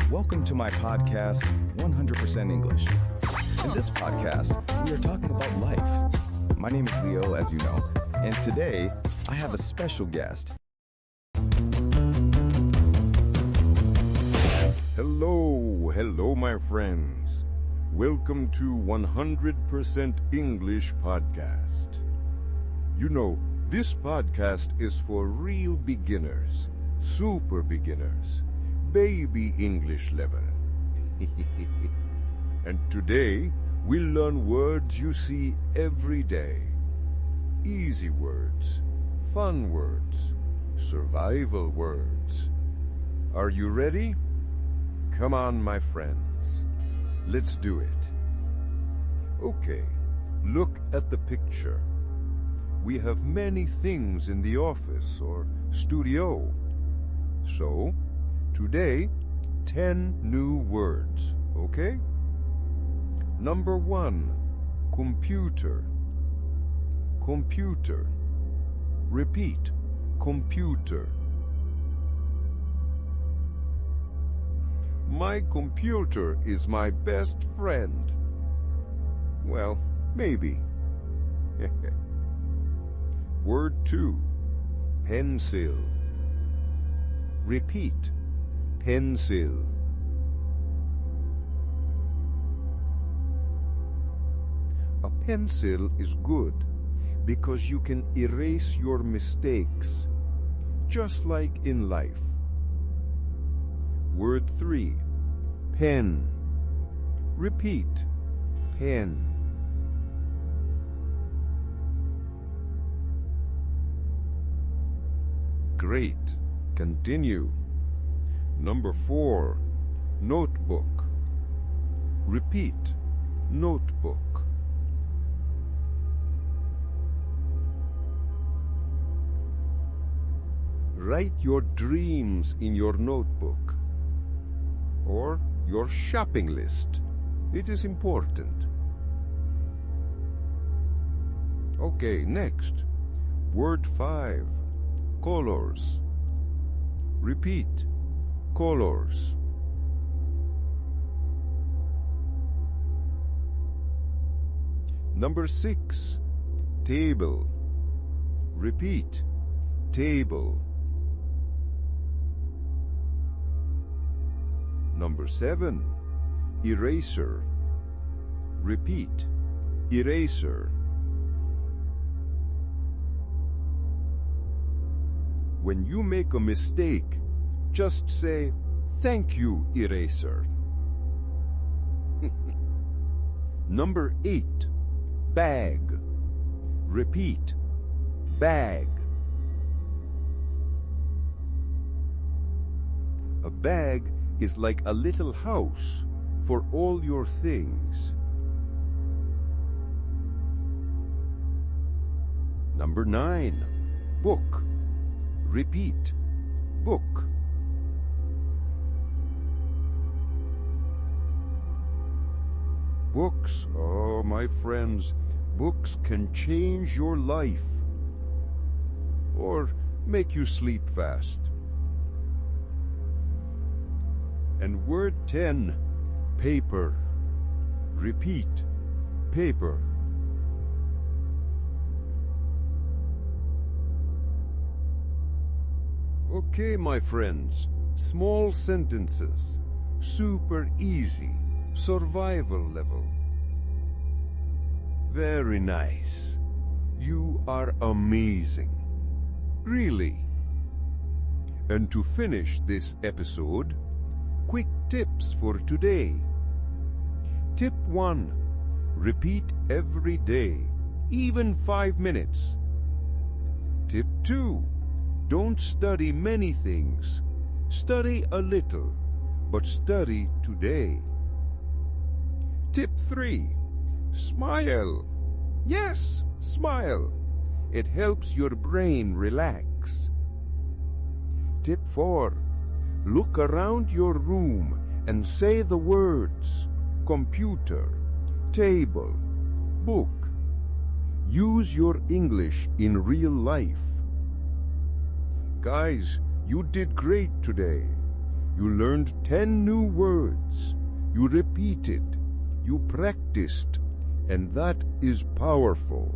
Welcome to my podcast, 100% English. In this podcast, we are talking about life. My name is Leo, as you know, and today I have a special guest. Hello, my friends. Welcome to 100% English podcast. You know, this podcast is for real beginners, super beginners, baby English level. And today, we'll learn words you see every day. Easy words, fun words, survival words. Are you ready? Come on, my friends. Let's do it. Okay, look at the picture. We have many things in the office or studio. So, today, 10 new words, okay? Number 1, computer. Computer. Repeat, computer. My computer is my best friend. Well, maybe. Word 2, pencil. Repeat, pencil. A pencil is good because you can erase your mistakes, just like in life. Word 3, pen. Repeat, pen. Great. Continue. Number 4, notebook. Repeat, notebook. Write your dreams in your notebook or your shopping list. It is important. Okay, next. Word 5, colors. Repeat, colors. Number 6, table. Repeat, table. Number 7, eraser. Repeat, eraser. When you make a mistake, just say, "Thank you, eraser." Number 8, bag. Repeat, bag. A bag is like a little house for all your things. Number 9, book. Repeat, book. Books, oh my friends, books can change your life or make you sleep fast. And word 10, paper. Repeat, paper. Okay, my friends, small sentences, super easy, survival level. Very nice. You are amazing. Really. And to finish this episode, quick tips for today. Tip 1, repeat every day, even 5 minutes. Tip 2, don't study many things. Study a little, but study today. Tip 3, smile. Yes, smile. It helps your brain relax. Tip 4, look around your room and say the words computer, table, book. Use your English in real life. Guys, you did great today. You learned 10 new words. You repeated. You practiced. And that is powerful.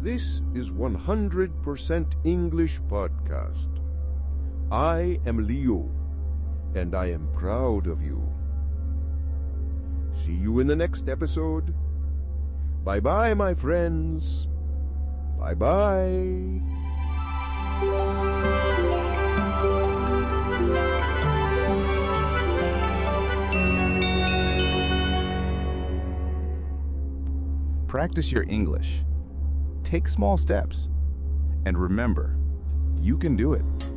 This is 100% English Podcast. I am Leo, and I am proud of you. See you in the next episode. Bye-bye, my friends. Bye-bye. Practice your English. Take small steps. And remember, you can do it.